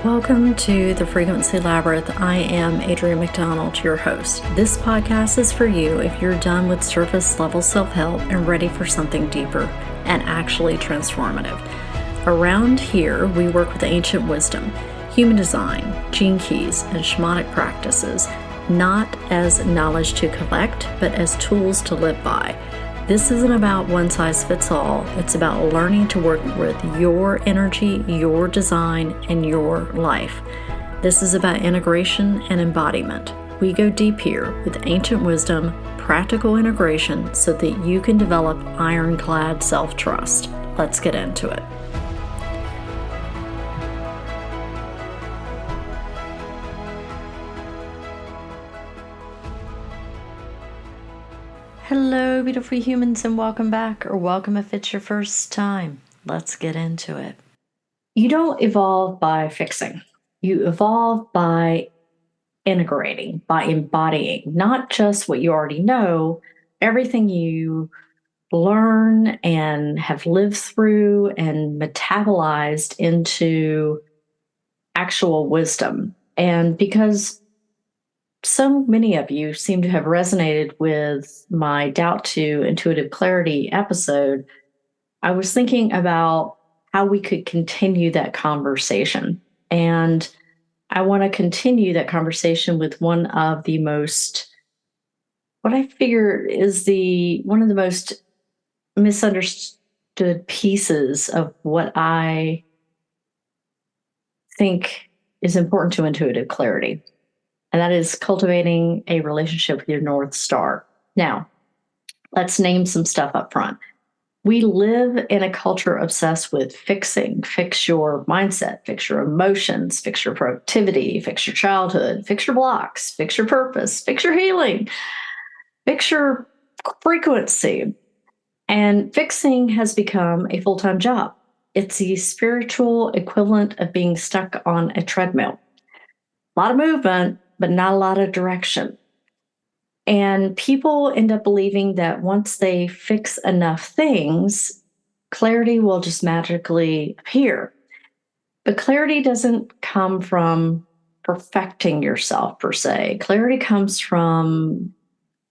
Welcome to the Frequency Labyrinth. I am Adrienne McDonald, your host. This podcast is for you if you're done with surface level self-help and ready for something deeper and actually transformative. Around here, we work with ancient wisdom, human design, gene keys, and shamanic practices, not as knowledge to collect, but as tools to live by. This isn't about one size fits all. It's about learning to work with your energy, your design, and your life. This is about integration and embodiment. We go deep here with ancient wisdom, practical integration, so that you can develop ironclad self-trust. Let's get into it. Hello, beautiful humans, and welcome back, or welcome if it's your first time. Let's get into it. You don't evolve by fixing. You evolve by integrating, by embodying, not just what you already know, everything you learn and have lived through and metabolized into actual wisdom. And because so many of you seem to have resonated with my Doubt to Intuitive Clarity episode, I was thinking about how we could continue that conversation. And I want to continue that conversation with one of the most, what I figure is one of the most misunderstood pieces of what I think is important to intuitive clarity. And that is cultivating a relationship with your North Star. Now, let's name some stuff up front. We live in a culture obsessed with fixing. Fix your mindset, fix your emotions, fix your productivity, fix your childhood, fix your blocks, fix your purpose, fix your healing, fix your frequency. And fixing has become a full-time job. It's the spiritual equivalent of being stuck on a treadmill. A lot of movement, but not a lot of direction. And people end up believing that once they fix enough things, clarity will just magically appear. But clarity doesn't come from perfecting yourself per se. Clarity comes from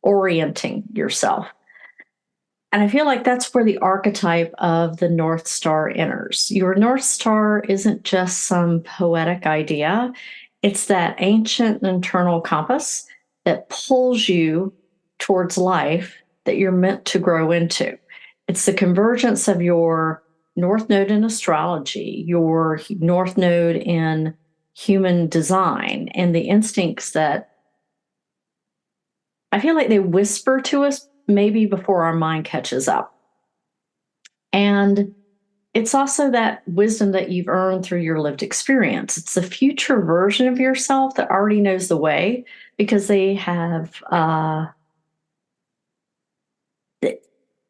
orienting yourself. And I feel like that's where the archetype of the North Star enters. Your North Star isn't just some poetic idea. It's that ancient internal compass that pulls you towards life that you're meant to grow into. It's the convergence of your North Node in astrology, your North Node in human design, and the instincts that I feel like they whisper to us maybe before our mind catches up. And it's also that wisdom that you've earned through your lived experience. It's the future version of yourself that already knows the way because they have,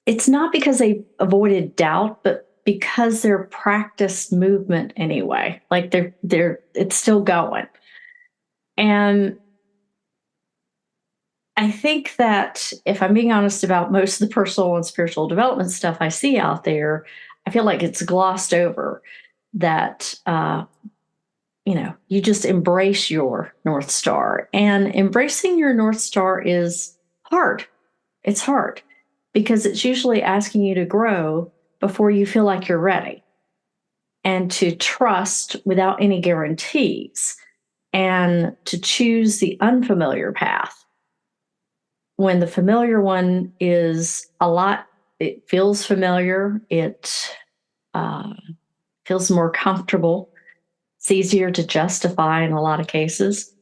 it's not because they avoided doubt, but because they're practiced movement anyway. Like it's still going. And I think that if I'm being honest about most of the personal and spiritual development stuff I see out there, I feel like it's glossed over that, you just embrace your North Star. And embracing your North Star is hard. It's hard because it's usually asking you to grow before you feel like you're ready and to trust without any guarantees and to choose the unfamiliar path when the familiar one is it feels familiar. It feels more comfortable. It's easier to justify in a lot of cases.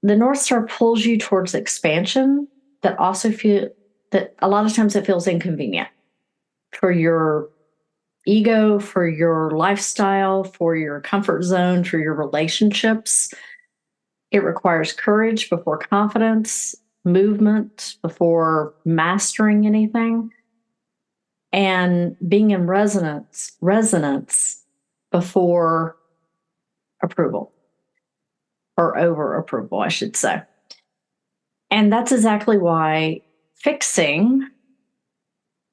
The North Star pulls you towards expansion that also that a lot of times it feels inconvenient for your ego, for your lifestyle, for your comfort zone, for your relationships. It requires courage before confidence, movement before mastering anything, and being in resonance before approval, or over approval, I should say. And that's exactly why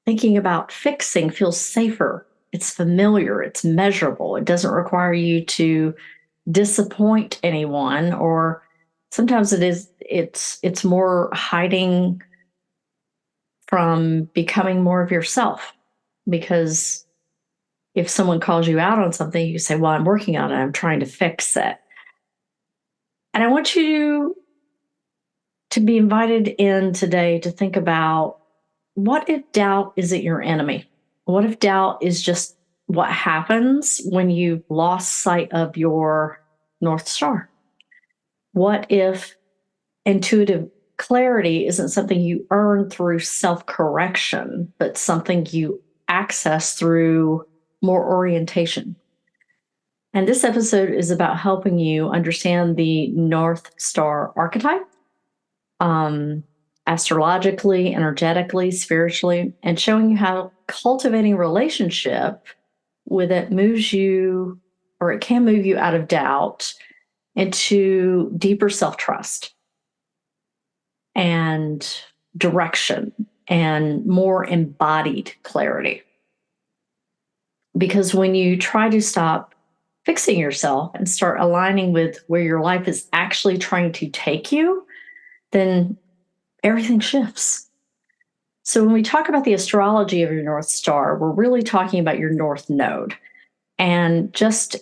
thinking about fixing feels safer It's familiar. It's measurable. It doesn't require you to disappoint anyone, or sometimes it's more hiding from becoming more of yourself. Because if someone calls you out on something, you say, well, I'm working on it. I'm trying to fix it. And I want you to be invited in today to think about, what if doubt isn't your enemy? What if doubt is just what happens when you've lost sight of your North Star? What if intuitive clarity isn't something you earn through self-correction, but something you access through more orientation? And this episode is about helping you understand the North Star archetype, astrologically, energetically, spiritually, and showing you how cultivating relationship with it moves you, or it can move you out of doubt into deeper self-trust and direction and more embodied clarity. Because when you try to stop fixing yourself and start aligning with where your life is actually trying to take you, then everything shifts. So when we talk about the astrology of your North Star, we're really talking about your North Node. And just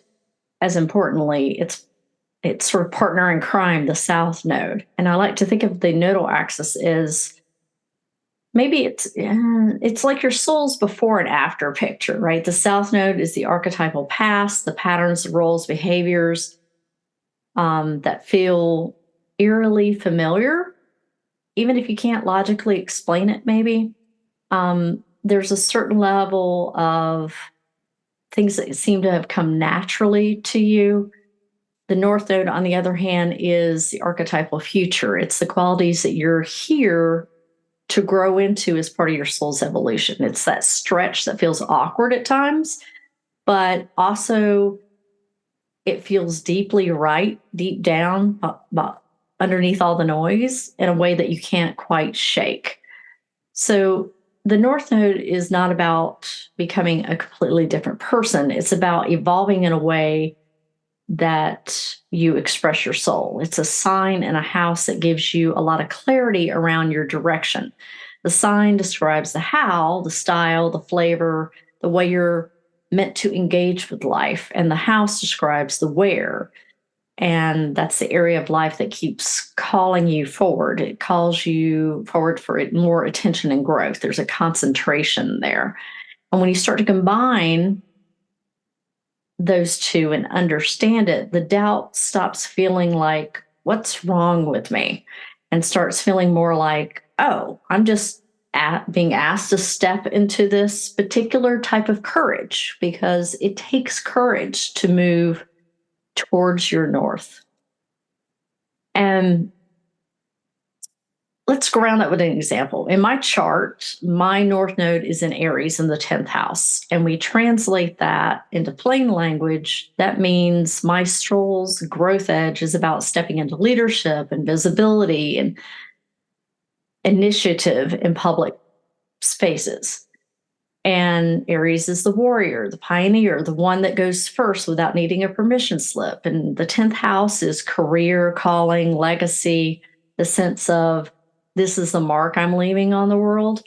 as importantly, it's sort of partner in crime, the South Node. And I like to think of the nodal axis as maybe it's like your soul's before and after picture, right? The South Node is the archetypal past, the patterns, roles, behaviors that feel eerily familiar, even if you can't logically explain it. Maybe there's a certain level of things that seem to have come naturally to you. The North Node, on the other hand, is the archetypal future. It's the qualities that you're here to grow into as part of your soul's evolution. It's that stretch that feels awkward at times, but also it feels deeply right, deep down, underneath all the noise, in a way that you can't quite shake. So the North Node is not about becoming a completely different person. It's about evolving in a way that you express your soul. It's a sign in a house that gives you a lot of clarity around your direction. The sign describes the how, the style, the flavor, the way you're meant to engage with life. And the house describes the where. And that's the area of life that keeps calling you forward. It calls you forward for more attention and growth. There's a concentration there. And when you start to combine those two and understand it, the doubt stops feeling like, what's wrong with me? And starts feeling more like, oh, I'm just being asked to step into this particular type of courage, because it takes courage to move towards your north. And let's ground that with an example. In my chart, my North Node is in Aries in the 10th house. And we translate that into plain language. That means my soul's growth edge is about stepping into leadership and visibility and initiative in public spaces. And Aries is the warrior, the pioneer, the one that goes first without needing a permission slip. And the 10th house is career, calling, legacy, the sense of, this is the mark I'm leaving on the world.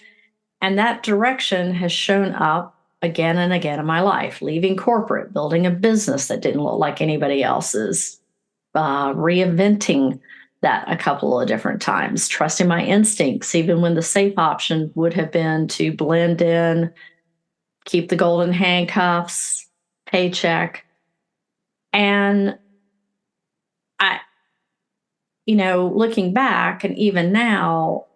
And that direction has shown up again and again in my life, leaving corporate, building a business that didn't look like anybody else's, reinventing that a couple of different times, trusting my instincts, even when the safe option would have been to blend in, keep the golden handcuffs, paycheck. And looking back, and even now,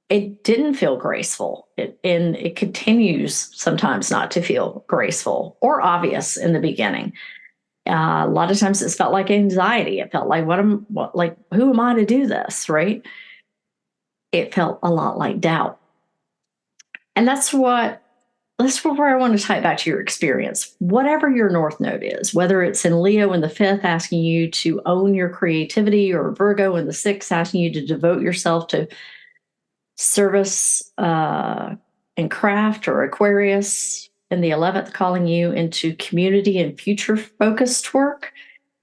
it didn't feel graceful. And it continues sometimes not to feel graceful or obvious in the beginning. A lot of times it's felt like anxiety. It felt like, who am I to do this, right? It felt a lot like doubt. And that's where I want to tie it back to your experience. Whatever your North Node is, whether it's in Leo in the 5th, asking you to own your creativity, or Virgo in the 6th, asking you to devote yourself to service and craft, or Aquarius and the 11th calling you into community and future focused work,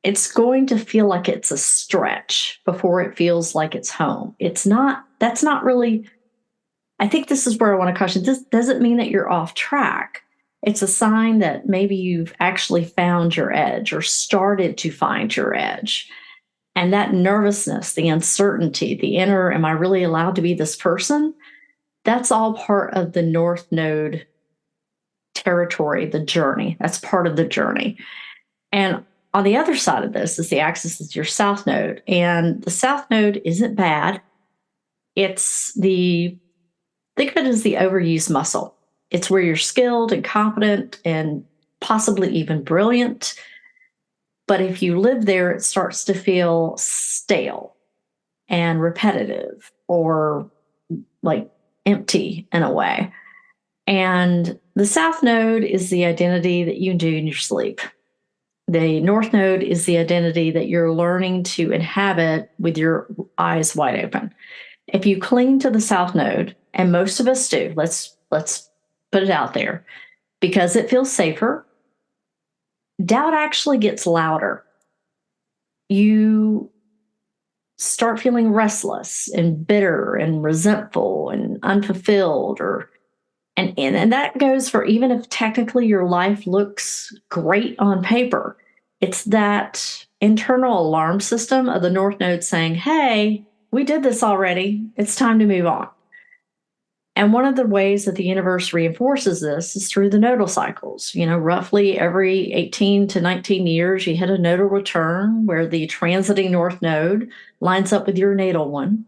it's going to feel like it's a stretch before it feels like it's home. That's not really, I think this is where I want to caution. This doesn't mean that you're off track. It's a sign that maybe you've actually found your edge or started to find your edge. And that nervousness, the uncertainty, the inner, am I really allowed to be this person? That's all part of the North Node territory, the journey. That's part of the journey. And on the other side of this is the axis is your South Node. And the South Node isn't bad. Think of it as the overused muscle. It's where you're skilled and competent and possibly even brilliant. But if you live there, it starts to feel stale and repetitive or like empty in a way. And the South Node is the identity that you do in your sleep. The North Node is the identity that you're learning to inhabit with your eyes wide open. If you cling to the South Node, and most of us do, let's put it out there, because it feels safer, doubt actually gets louder. You start feeling restless and bitter and resentful and unfulfilled, and that goes for even if technically your life looks great on paper. It's that internal alarm system of the North Node saying, hey, we did this already. It's time to move on. And one of the ways that the universe reinforces this is through the nodal cycles. Roughly every 18 to 19 years, you hit a nodal return where the transiting North Node lines up with your natal one.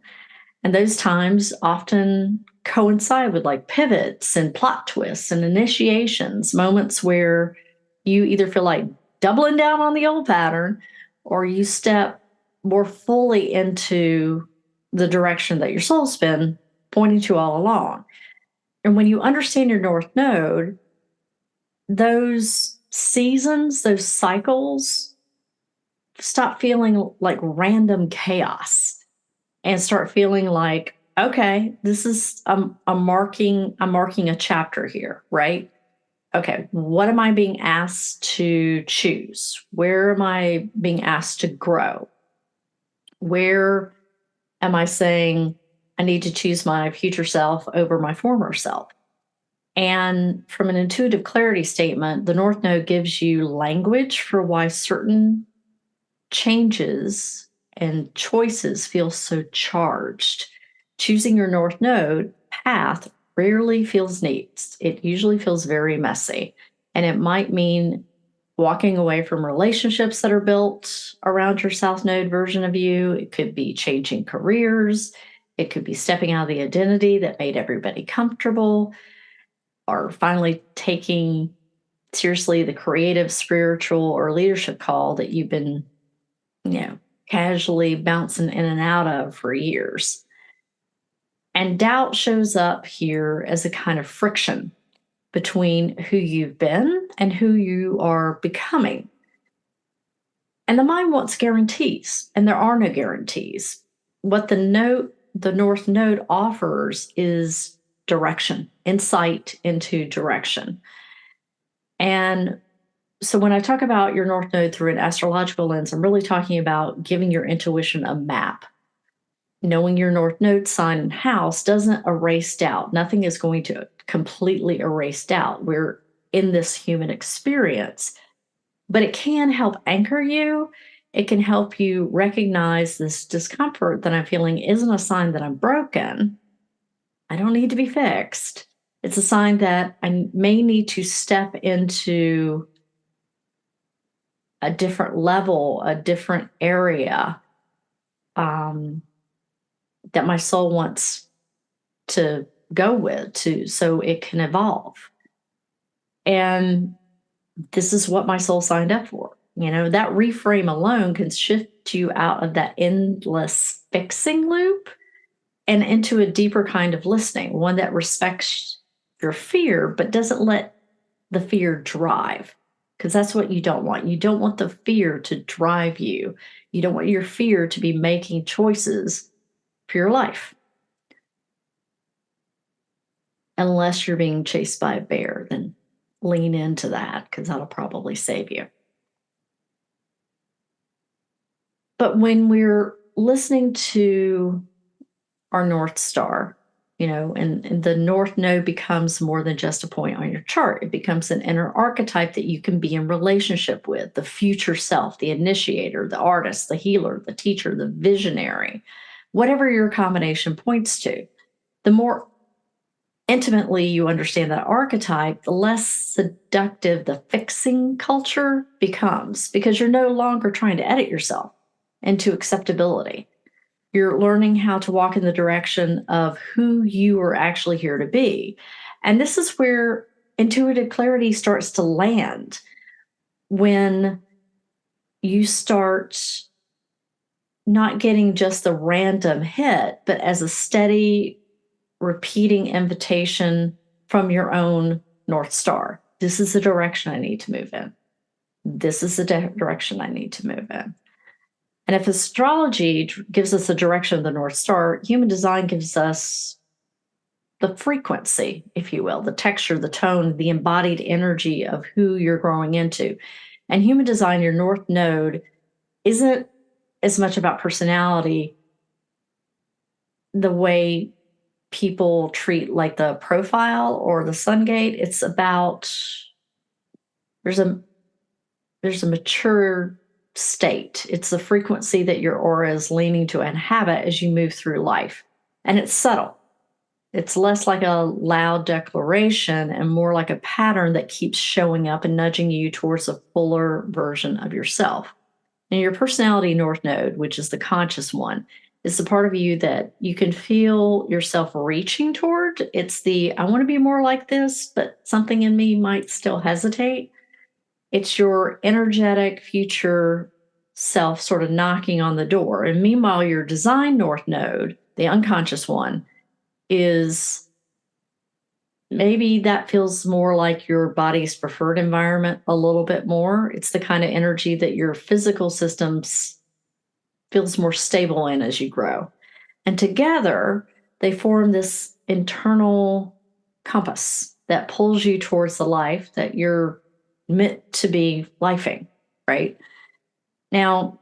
And those times often coincide with like pivots and plot twists and initiations, moments where you either feel like doubling down on the old pattern or you step more fully into the direction that your soul's been pointing to all along. And when you understand your North Node, those seasons, those cycles stop feeling like random chaos and start feeling like, okay, this is I'm marking a chapter here, right? Okay, what am I being asked to choose? Where am I being asked to grow? Where am I saying I need to choose my future self over my former self? And from an intuitive clarity statement, the North Node gives you language for why certain changes and choices feel so charged. Choosing your North Node path rarely feels neat. It usually feels very messy. And it might mean walking away from relationships that are built around your South Node version of you. It could be changing careers. It could be stepping out of the identity that made everybody comfortable, or finally taking seriously the creative, spiritual, or leadership call that you've been, casually bouncing in and out of for years. And doubt shows up here as a kind of friction between who you've been and who you are becoming. And the mind wants guarantees, and there are no guarantees. What the North Node offers is direction, insight into direction. And so when I talk about your North Node through an astrological lens, I'm really talking about giving your intuition a map. Knowing your North Node sign and house doesn't erase doubt. Nothing is going to completely erase doubt. We're in this human experience, but it can help anchor you. It can help you recognize this discomfort that I'm feeling isn't a sign that I'm broken. I don't need to be fixed. It's a sign that I may need to step into a different level, a different area that my soul wants to go with so it can evolve. And this is what my soul signed up for. That reframe alone can shift you out of that endless fixing loop and into a deeper kind of listening, one that respects your fear, but doesn't let the fear drive. Because that's what you don't want. You don't want the fear to drive you. You don't want your fear to be making choices for your life. Unless you're being chased by a bear, then lean into that because that'll probably save you. But when we're listening to our North Star, and the North Node becomes more than just a point on your chart. It becomes an inner archetype that you can be in relationship with, the future self, the initiator, the artist, the healer, the teacher, the visionary, whatever your combination points to. The more intimately you understand that archetype, the less seductive the fixing culture becomes because you're no longer trying to edit yourself into acceptability. You're learning how to walk in the direction of who you are actually here to be. And this is where intuitive clarity starts to land when you start not getting just the random hit, but as a steady, repeating invitation from your own North Star. This is the direction I need to move in. This is the direction I need to move in. And if astrology gives us the direction of the North Star, human design gives us the frequency, if you will, the texture, the tone, the embodied energy of who you're growing into. And human design, your North Node, isn't as much about personality the way people treat like the profile or the sun gate. It's about there's a mature state. It's the frequency that your aura is leaning to inhabit as you move through life. And it's subtle. It's less like a loud declaration and more like a pattern that keeps showing up and nudging you towards a fuller version of yourself. And your personality North Node, which is the conscious one, is the part of you that you can feel yourself reaching toward. It's the, I want to be more like this, but something in me might still hesitate. It's your energetic future self sort of knocking on the door. And meanwhile, your design North Node, the unconscious one, is maybe that feels more like your body's preferred environment a little bit more. It's the kind of energy that your physical systems feels more stable in as you grow. And together, they form this internal compass that pulls you towards the life that you're meant to be lifing, right? Now,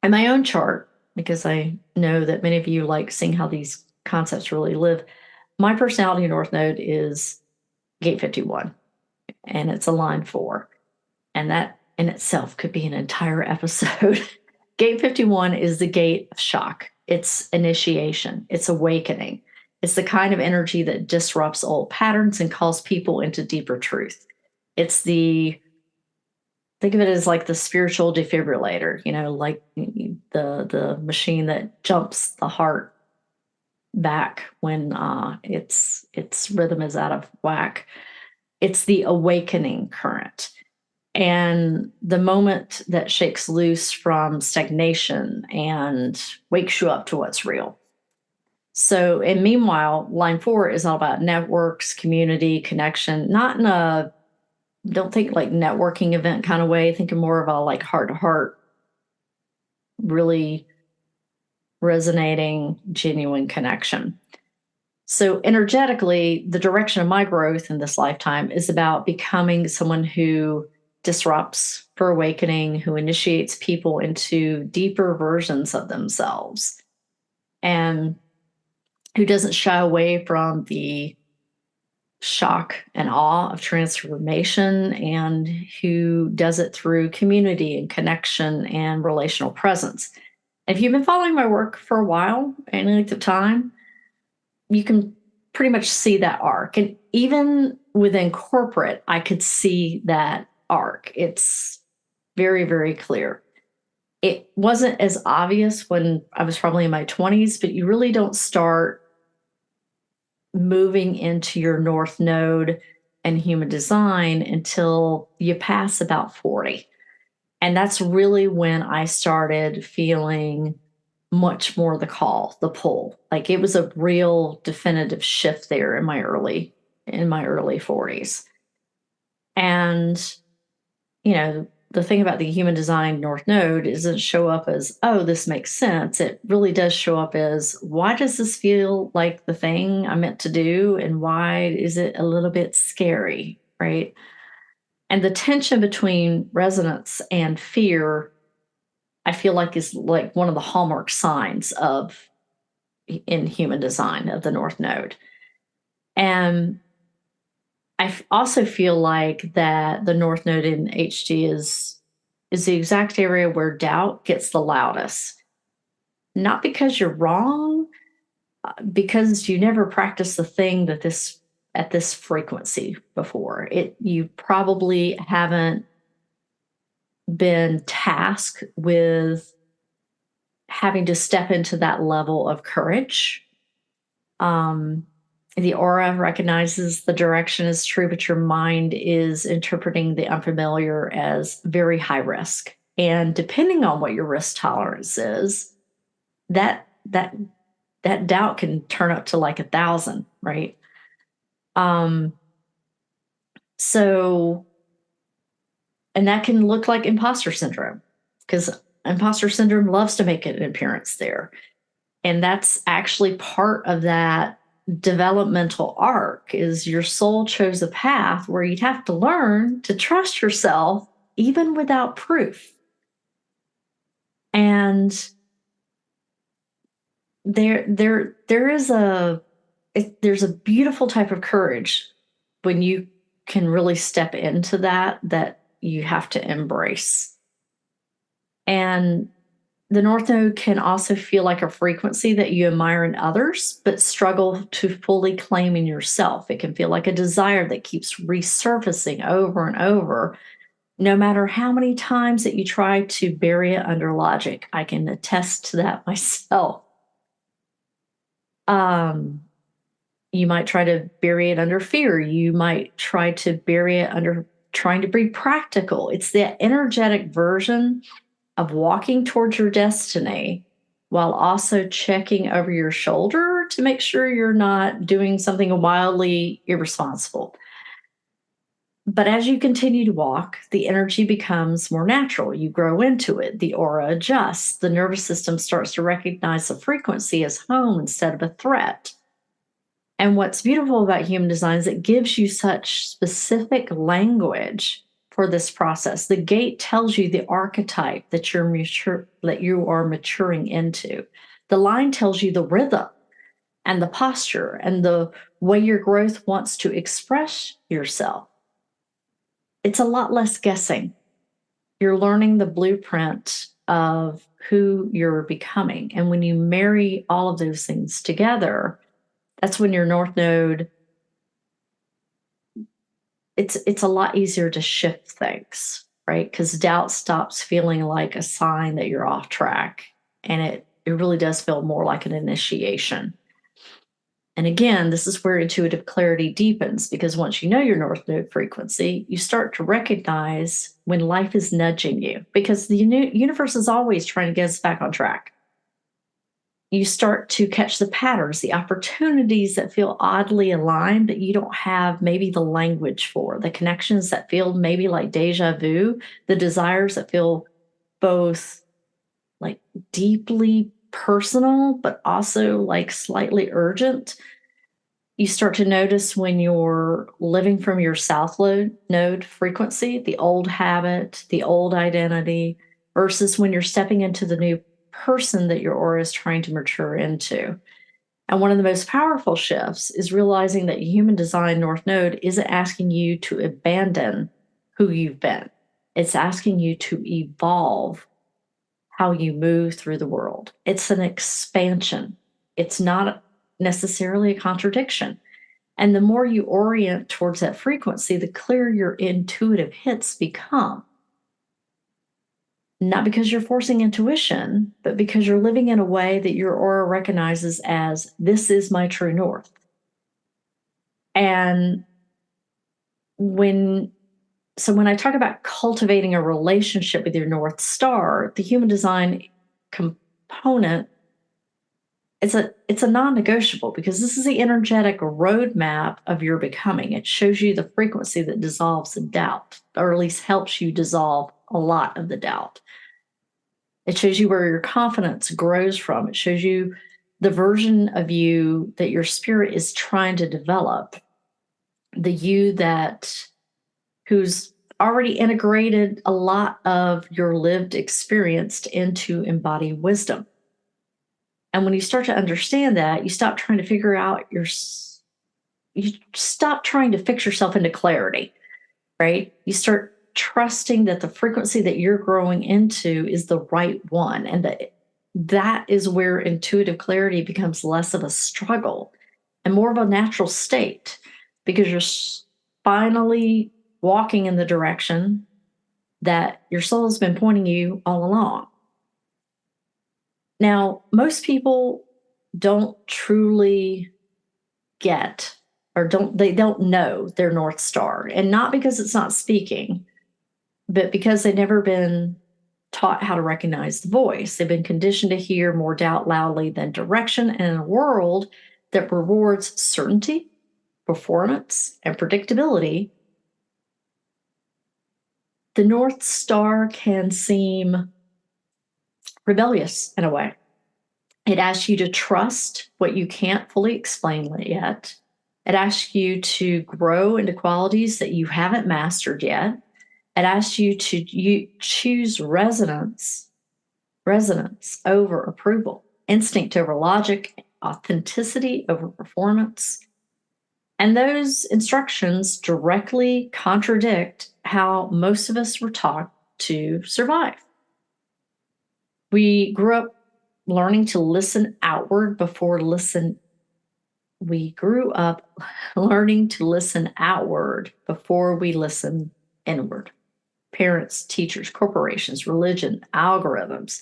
in my own chart, because I know that many of you like seeing how these concepts really live, my personality North Node is gate 51, and it's a line 4. And that in itself could be an entire episode. Gate 51 is the gate of shock. It's initiation. It's awakening. It's the kind of energy that disrupts old patterns and calls people into deeper truth. It's think of it as like the spiritual defibrillator, like the machine that jumps the heart back when its rhythm is out of whack. It's the awakening current. And the moment that shakes loose from stagnation and wakes you up to what's real. So, and meanwhile, line 4 is all about networks, community, connection, not in a, don't think like networking event kind of way, thinking more of a like heart to heart, really resonating, genuine connection. So energetically, the direction of my growth in this lifetime is about becoming someone who disrupts for awakening, who initiates people into deeper versions of themselves, and who doesn't shy away from the shock and awe of transformation, and who does it through community and connection and relational presence. If you've been following my work for a while, any length of time, you can pretty much see that arc. And even within corporate, I could see that arc. It's very, very clear. It wasn't as obvious when I was probably in my 20s, but you really don't start moving into your North Node and human design until you pass about 40. And that's really when I started feeling much more the call, the pull. Like it was a real definitive shift there in my early 40s. And the thing about the human design North Node doesn't show up as, oh, this makes sense. It really does show up as, why does this feel like the thing I meant to do? And why is it a little bit scary, right? And the tension between resonance and fear, I feel like, is like one of the hallmark signs of in human design of the North Node. And also feel like that the North Node in HD is the exact area where doubt gets the loudest. Not because you're wrong, because you never practiced the thing that this at this frequency before. You probably haven't been tasked with having to step into that level of courage. The aura recognizes the direction is true, but your mind is interpreting the unfamiliar as very high risk. And depending on what your risk tolerance is, that doubt can turn up to like 1,000, right? So, and that can look like imposter syndrome, because imposter syndrome loves to make an appearance there. And that's actually part of that developmental arc, is your soul chose a path where you'd have to learn to trust yourself even without proof. And there's a beautiful type of courage when you can really step into that you have to embrace. And the North Node can also feel like a frequency that you admire in others, but struggle to fully claim in yourself. It can feel like a desire that keeps resurfacing over and over, no matter how many times that you try to bury it under logic. I can attest to that myself. You might try to bury it under fear. You might try to bury it under trying to be practical. It's the energetic version of walking towards your destiny while also checking over your shoulder to make sure you're not doing something wildly irresponsible. But as you continue to walk, the energy becomes more natural. You grow into it. The aura adjusts. The nervous system starts to recognize the frequency as home instead of a threat. And what's beautiful about human design is it gives you such specific language for this process. The gate tells you the archetype that you are maturing into. The line tells you the rhythm and the posture and the way your growth wants to express yourself. It's a lot less guessing. You're learning the blueprint of who you're becoming. And when you marry all of those things together, that's when your North Node, it's a lot easier to shift things, right? Because doubt stops feeling like a sign that you're off track. And it really does feel more like an initiation. And again, this is where intuitive clarity deepens, because once you know your North Node frequency, you start to recognize when life is nudging you, because the universe is always trying to get us back on track. You start to catch the patterns, the opportunities that feel oddly aligned that you don't have maybe the language for, the connections that feel maybe like deja vu, the desires that feel both like deeply personal, but also like slightly urgent. You start to notice when you're living from your South Node frequency, the old habit, the old identity, versus when you're stepping into the new person that your aura is trying to mature into. And one of the most powerful shifts is realizing that human design North Node isn't asking you to abandon who you've been. It's asking you to evolve how you move through the world. It's an expansion. It's not necessarily a contradiction. And the more you orient towards that frequency, the clearer your intuitive hits become. Not because you're forcing intuition, but because you're living in a way that your aura recognizes as, this is my true north. And when I talk about cultivating a relationship with your North Star, the human design component, it's a non-negotiable, because this is the energetic roadmap of your becoming. It shows you the frequency that dissolves the doubt, or at least helps you dissolve a lot of the doubt. It shows you where your confidence grows from. It shows you the version of you that your spirit is trying to develop, the you who's already integrated a lot of your lived experience into embodied wisdom. And when you start to understand that, you stop trying to figure out you stop trying to fix yourself into clarity, right? You start trusting that the frequency that you're growing into is the right one, and that is where intuitive clarity becomes less of a struggle and more of a natural state, because you're finally walking in the direction that your soul has been pointing you all along. Now, most people don't truly get, or they don't know their North Star, and not because it's not speaking, but because they've never been taught how to recognize the voice. They've been conditioned to hear more doubt loudly than direction. And in a world that rewards certainty, performance, and predictability, the North Star can seem rebellious in a way. It asks you to trust what you can't fully explain yet. It asks you to grow into qualities that you haven't mastered yet. It asks you to choose resonance over approval, instinct over logic, authenticity over performance. And those instructions directly contradict how most of us were taught to survive. We grew up learning to listen outward before we grew up learning to listen outward before we listen inward. Parents, teachers, corporations, religion, algorithms,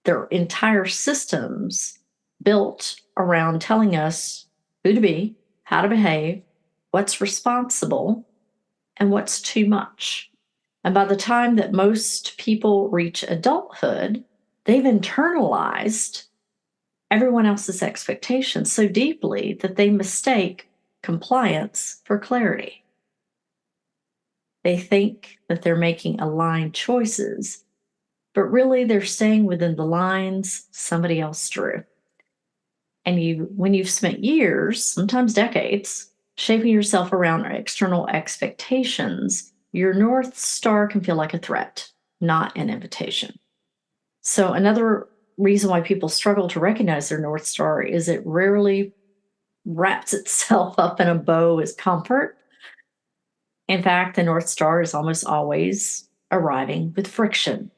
their entire systems built around telling us who to be, how to behave, what's responsible, and what's too much. And by the time that most people reach adulthood, they've internalized everyone else's expectations so deeply that they mistake compliance for clarity. They think that they're making aligned choices, but really they're staying within the lines somebody else drew. And when you've spent years, sometimes decades, shaping yourself around external expectations, your North Star can feel like a threat, not an invitation. So another reason why people struggle to recognize their North Star is it rarely wraps itself up in a bow as comfort. In fact, the North Star is almost always arriving with friction,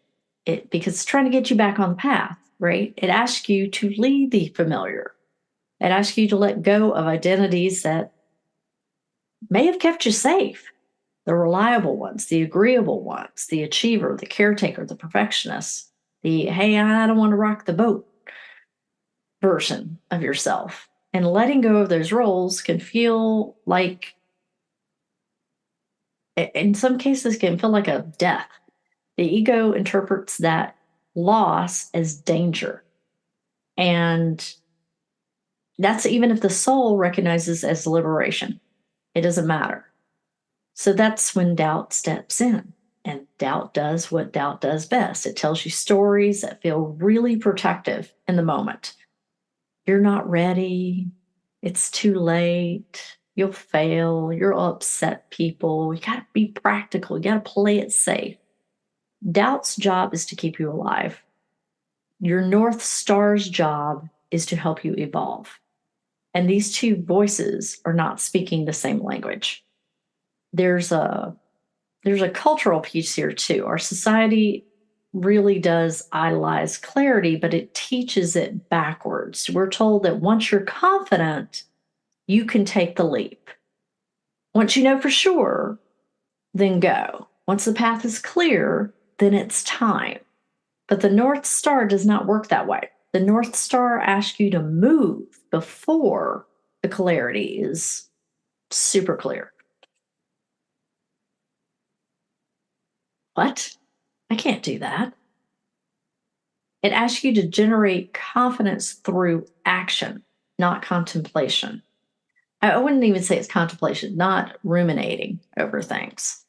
because it's trying to get you back on the path, right? It asks you to leave the familiar. It asks you to let go of identities that may have kept you safe, the reliable ones, the agreeable ones, the achiever, the caretaker, the perfectionist, the hey, I don't want to rock the boat version of yourself. And letting go of those roles can feel like, in some cases, can feel like a death. The ego interprets that loss as danger. And that's even if the soul recognizes as liberation. It doesn't matter. So that's when doubt steps in. And doubt does what doubt does best. It tells you stories that feel really protective in the moment. You're not ready. It's too late. You'll fail. You'll upset people. You got to be practical. You got to play it safe. Doubt's job is to keep you alive. Your North Star's job is to help you evolve. And these two voices are not speaking the same language. There's a cultural piece here too. Our society really does idolize clarity, but it teaches it backwards. We're told that once you're confident, you can take the leap. Once you know for sure, then go. Once the path is clear, then it's time. But the North Star does not work that way. The North Star asks you to move before the clarity is super clear. What? I can't do that. It asks you to generate confidence through action, not contemplation. I wouldn't even say it's contemplation, not ruminating over things.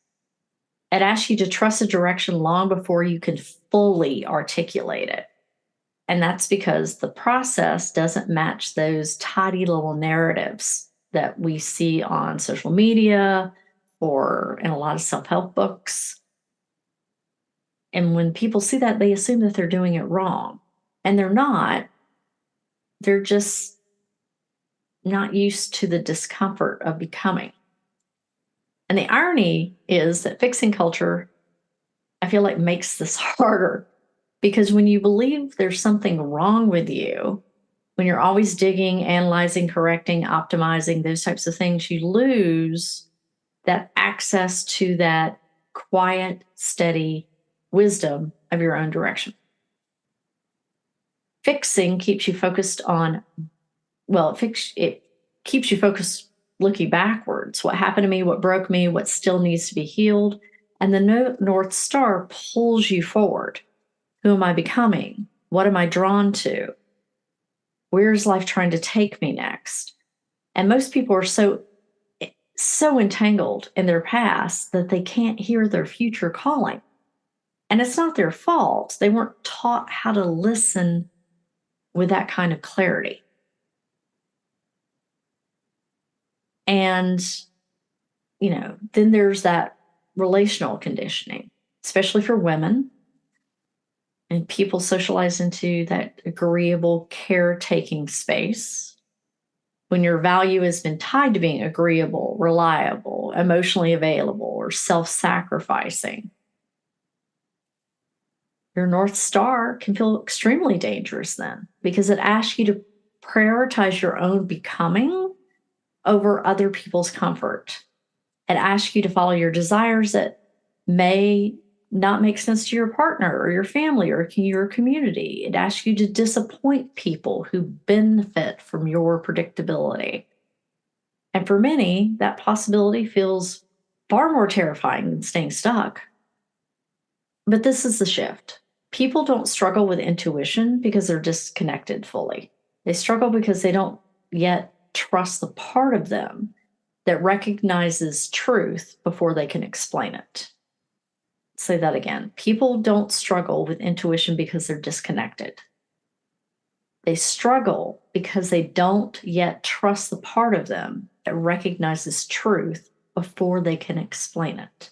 It asks you to trust a direction long before you can fully articulate it. And that's because the process doesn't match those tidy little narratives that we see on social media or in a lot of self-help books. And when people see that, they assume that they're doing it wrong. And they're not. They're just not used to the discomfort of becoming. And the irony is that fixing culture, I feel like, makes this harder, because when you believe there's something wrong with you, when you're always digging, analyzing, correcting, optimizing, those types of things, you lose that access to that quiet, steady wisdom of your own direction. Fixing keeps you focused on, it keeps you focused looking backwards. What happened to me? What broke me? What still needs to be healed? And the North Star pulls you forward. Who am I becoming? What am I drawn to? Where's life trying to take me next? And most people are so entangled in their past that they can't hear their future calling. And it's not their fault. They weren't taught how to listen with that kind of clarity. And, then there's that relational conditioning, especially for women. And people socialize into that agreeable caretaking space. When your value has been tied to being agreeable, reliable, emotionally available, or self-sacrificing, your North Star can feel extremely dangerous then, because it asks you to prioritize your own becoming over other people's comfort. It asks you to follow your desires that may not make sense to your partner or your family or your community. It asks you to disappoint people who benefit from your predictability. And for many, that possibility feels far more terrifying than staying stuck. But this is the shift. People don't struggle with intuition because they're disconnected fully. They struggle because they don't yet trust the part of them that recognizes truth before they can explain it. Say that again. People don't struggle with intuition because they're disconnected. They struggle because they don't yet trust the part of them that recognizes truth before they can explain it.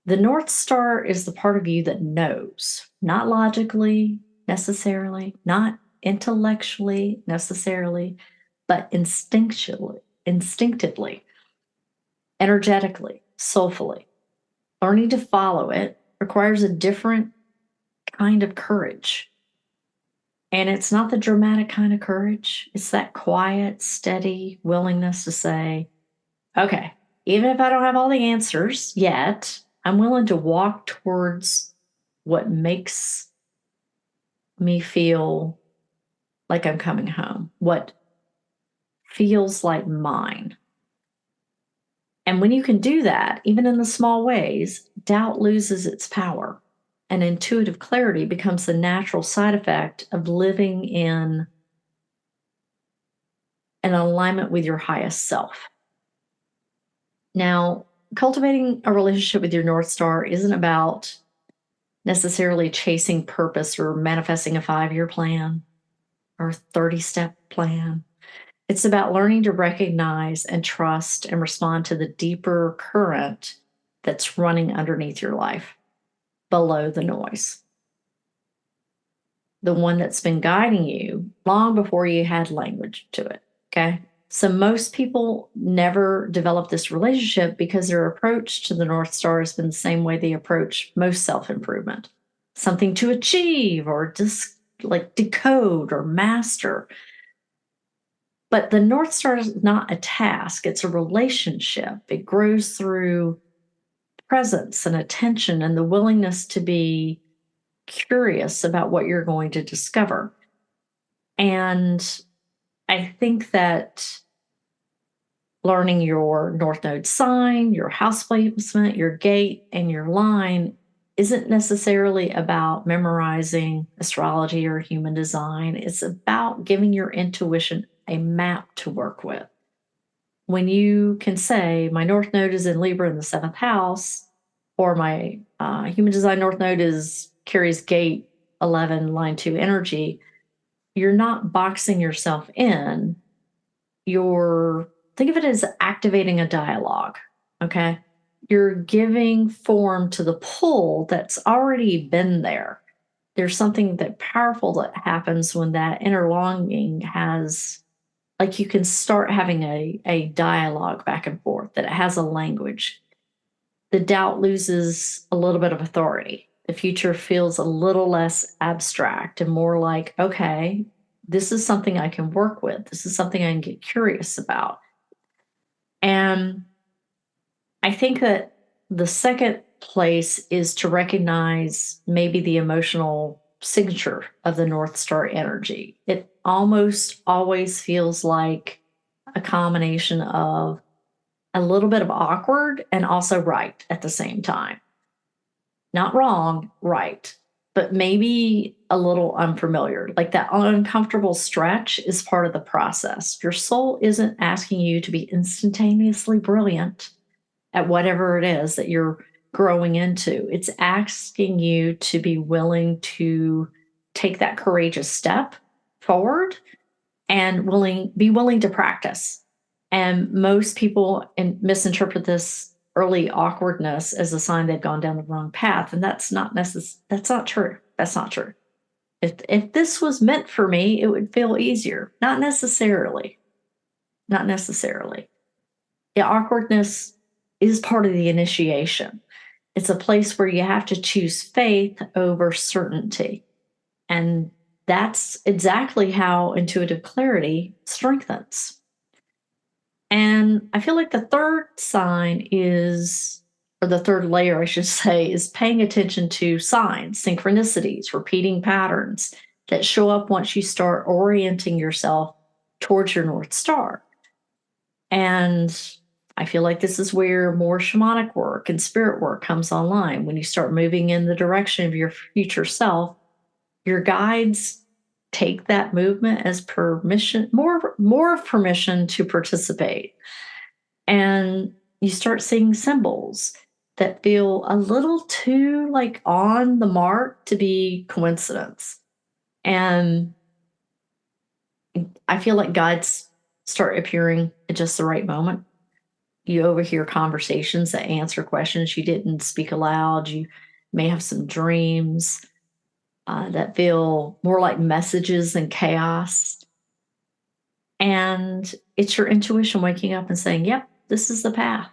The North Star is the part of you that knows, not logically necessarily, not intellectually necessarily, but instinctively, energetically, soulfully. Learning to follow it requires a different kind of courage. And it's not the dramatic kind of courage. It's that quiet, steady willingness to say, okay, even if I don't have all the answers yet, I'm willing to walk towards what makes me feel like I'm coming home, what feels like mine. And when you can do that, even in the small ways, doubt loses its power, and intuitive clarity becomes the natural side effect of living in an alignment with your highest self. Now, cultivating a relationship with your North Star isn't about necessarily chasing purpose or manifesting a 5-year plan or 30-step plan. It's about learning to recognize and trust and respond to the deeper current that's running underneath your life, below the noise. The one that's been guiding you long before you had language to it, okay? So most people never develop this relationship because their approach to the North Star has been the same way they approach most self-improvement. Something to achieve or decode or master. But the North Star is not a task, it's a relationship. It grows through presence and attention and the willingness to be curious about what you're going to discover. And I think that learning your North Node sign, your house placement, your gate, and your line isn't necessarily about memorizing astrology or human design. It's about giving your intuition a map to work with. When you can say, my North Node is in Libra in the 7th house, or my human design North Node carries gate 11, line 2 energy, you're not boxing yourself in. Think of it as activating a dialogue. Okay. You're giving form to the pull that's already been there. There's something that powerful that happens when that inner longing has, like, you can start having a dialogue back and forth, that it has a language. The doubt loses a little bit of authority. The future feels a little less abstract and more like, okay, this is something I can work with. This is something I can get curious about. And I think that the second place is to recognize maybe the emotional signature of the North Star energy. It almost always feels like a combination of a little bit of awkward and also right at the same time. Not wrong, right, but maybe a little unfamiliar. Like that uncomfortable stretch is part of the process. Your soul isn't asking you to be instantaneously brilliant at whatever it is that you're growing into. It's asking you to be willing to take that courageous step forward and be willing to practice. And most people misinterpret this early awkwardness as a sign they've gone down the wrong path, and that's not that's not true. That's not true. If this was meant for me, it would feel easier. Not necessarily. Not necessarily. Yeah, awkwardness is part of the initiation. It's a place where you have to choose faith over certainty. And that's exactly how intuitive clarity strengthens. And I feel like the third sign is, or the third layer, I should say, is paying attention to signs, synchronicities, repeating patterns that show up once you start orienting yourself towards your North Star. And I feel like this is where more shamanic work and spirit work comes online. When you start moving in the direction of your future self, your guides take that movement as permission, more of permission to participate. And you start seeing symbols that feel a little too like on the mark to be coincidence. And I feel like guides start appearing at just the right moment. You overhear conversations that answer questions you didn't speak aloud. You may have some dreams that feel more like messages than chaos. And it's your intuition waking up and saying, yep, this is the path.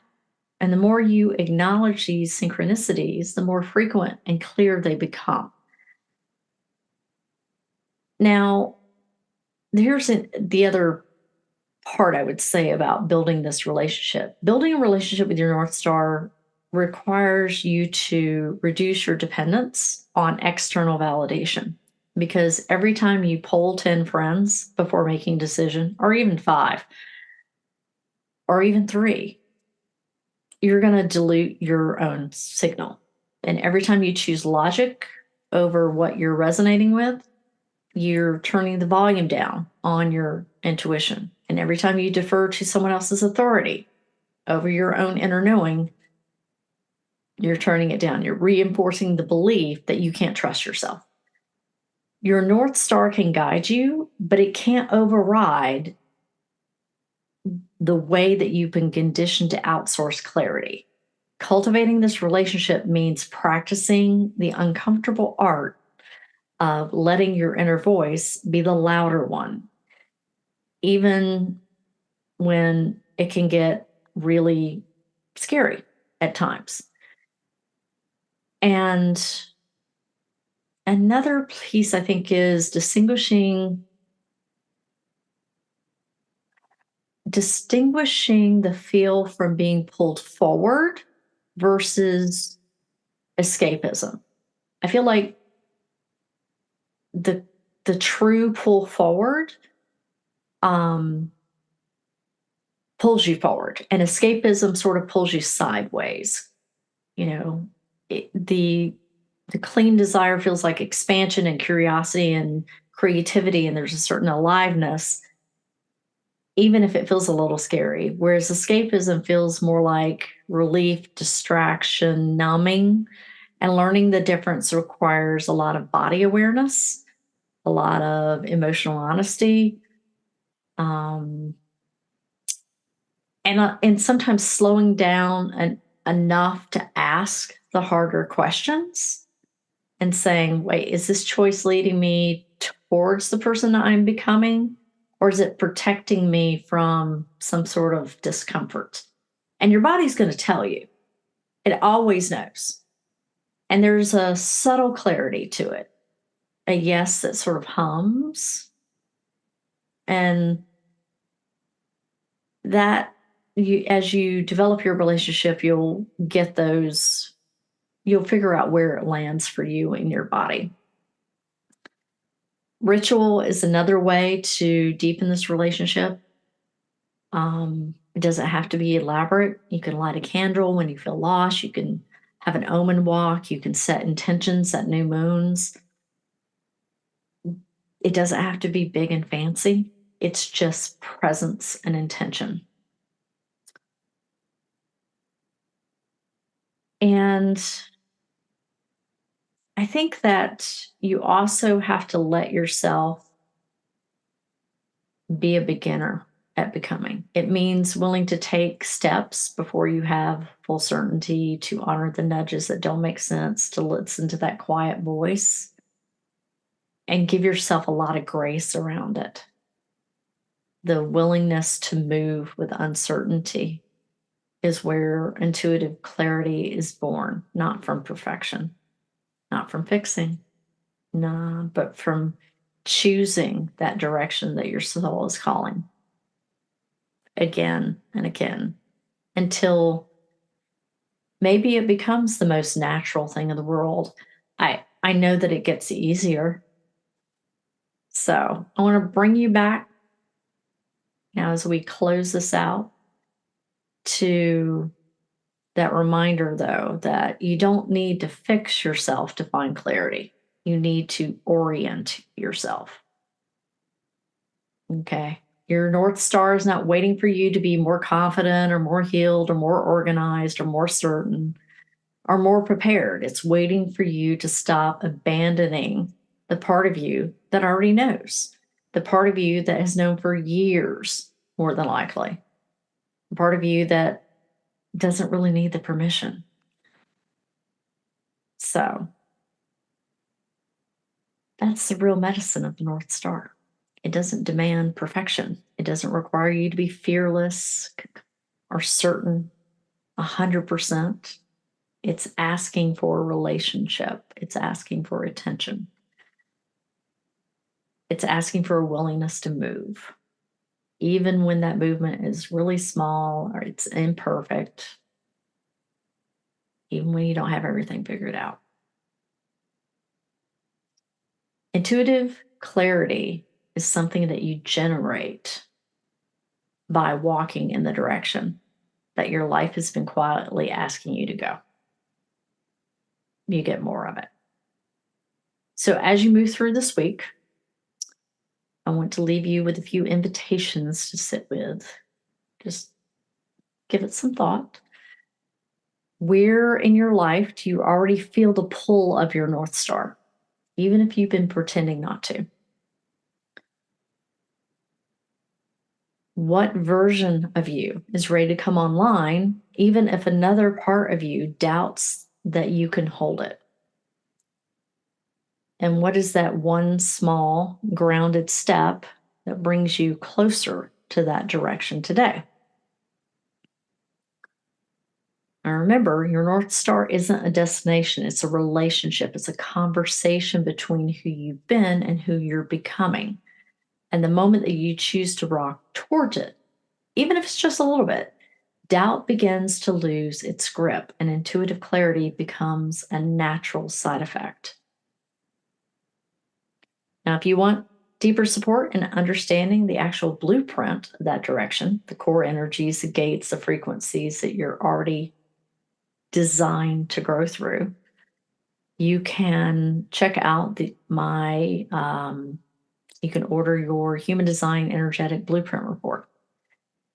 And the more you acknowledge these synchronicities, the more frequent and clear they become. Now, the other part I would say about building this relationship. Building a relationship with your North Star requires you to reduce your dependence on external validation. Because every time you poll 10 friends before making a decision, or even 5, or even 3, you're going to dilute your own signal. And every time you choose logic over what you're resonating with, you're turning the volume down on your intuition. And every time you defer to someone else's authority over your own inner knowing, you're turning it down. You're reinforcing the belief that you can't trust yourself. Your North Star can guide you, but it can't override the way that you've been conditioned to outsource clarity. Cultivating this relationship means practicing the uncomfortable art of letting your inner voice be the louder one, even when it can get really scary at times. And another piece I think is distinguishing the feel from being pulled forward versus escapism. I feel like the true pull forward pulls you forward, and escapism sort of pulls you sideways. You know, the clean desire feels like expansion and curiosity and creativity, and there's a certain aliveness, even if it feels a little scary. Whereas escapism feels more like relief, distraction, numbing, and learning the difference requires a lot of body awareness, a lot of emotional honesty, um, And sometimes slowing down enough to ask the harder questions and saying, wait, is this choice leading me towards the person that I'm becoming? Or is it protecting me from some sort of discomfort? And your body's going to tell you. It always knows. And there's a subtle clarity to it, a yes that sort of hums. And that as you develop your relationship, you'll figure out where it lands for you in your body. Ritual is another way to deepen this relationship. It doesn't have to be elaborate. You can light a candle when you feel lost. You can have an omen walk. You can set intentions at new moons. It doesn't have to be big and fancy. It's just presence and intention. And I think that you also have to let yourself be a beginner at becoming. It means willing to take steps before you have full certainty, to honor the nudges that don't make sense, to listen to that quiet voice, and give yourself a lot of grace around it. The willingness to move with uncertainty is where intuitive clarity is born, not from perfection, not from fixing, no, but from choosing that direction that your soul is calling again and again until maybe it becomes the most natural thing in the world. I know that it gets easier. So I want to bring you back now as we close this out to that reminder, though, that you don't need to fix yourself to find clarity. You need to orient yourself. Okay. Your North Star is not waiting for you to be more confident or more healed or more organized or more certain or more prepared. It's waiting for you to stop abandoning the part of you that already knows, the part of you that has known for years, more than likely, the part of you that doesn't really need the permission. So that's the real medicine of the North Star. It doesn't demand perfection. It doesn't require you to be fearless or certain 100%. It's asking for a relationship. It's asking for attention. It's asking for a willingness to move, even when that movement is really small or it's imperfect, even when you don't have everything figured out. Intuitive clarity is something that you generate by walking in the direction that your life has been quietly asking you to go. You get more of it. So as you move through this week, I want to leave you with a few invitations to sit with. Just give it some thought. Where in your life do you already feel the pull of your North Star, even if you've been pretending not to? What version of you is ready to come online, even if another part of you doubts that you can hold it? And what is that one small grounded step that brings you closer to that direction today? And remember, your North Star isn't a destination, it's a relationship. It's a conversation between who you've been and who you're becoming. And the moment that you choose to rock towards it, even if it's just a little bit, doubt begins to lose its grip and intuitive clarity becomes a natural side effect. Now, if you want deeper support in understanding the actual blueprint of that direction, the core energies, the gates, the frequencies that you're already designed to grow through, you can check out you can order your Human Design Energetic Blueprint Report,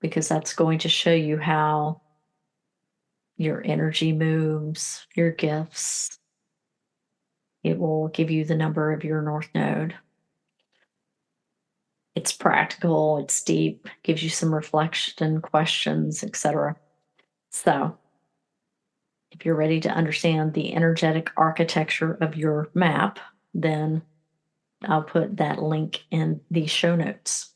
because that's going to show you how your energy moves, your gifts. It will give you the number of your North Node. It's practical, it's deep, gives you some reflection, questions, etc. So, if you're ready to understand the energetic architecture of your map, then I'll put that link in the show notes.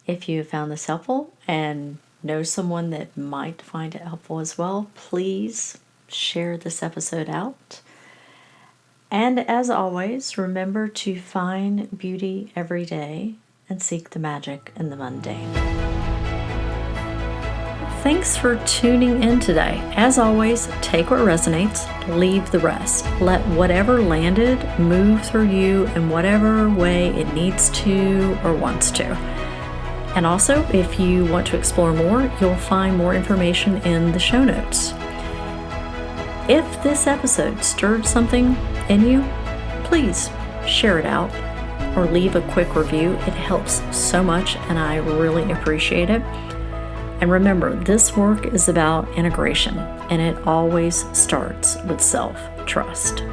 If you found this helpful and know someone that might find it helpful as well, please share this episode out. And as always, remember to find beauty every day and seek the magic in the mundane. Thanks for tuning in today. As always, take what resonates, leave the rest. Let whatever landed move through you in whatever way it needs to or wants to. And also, if you want to explore more, you'll find more information in the show notes. If this episode stirred something in you, please share it out or leave a quick review. It helps so much and I really appreciate it. And remember, this work is about integration and it always starts with self-trust.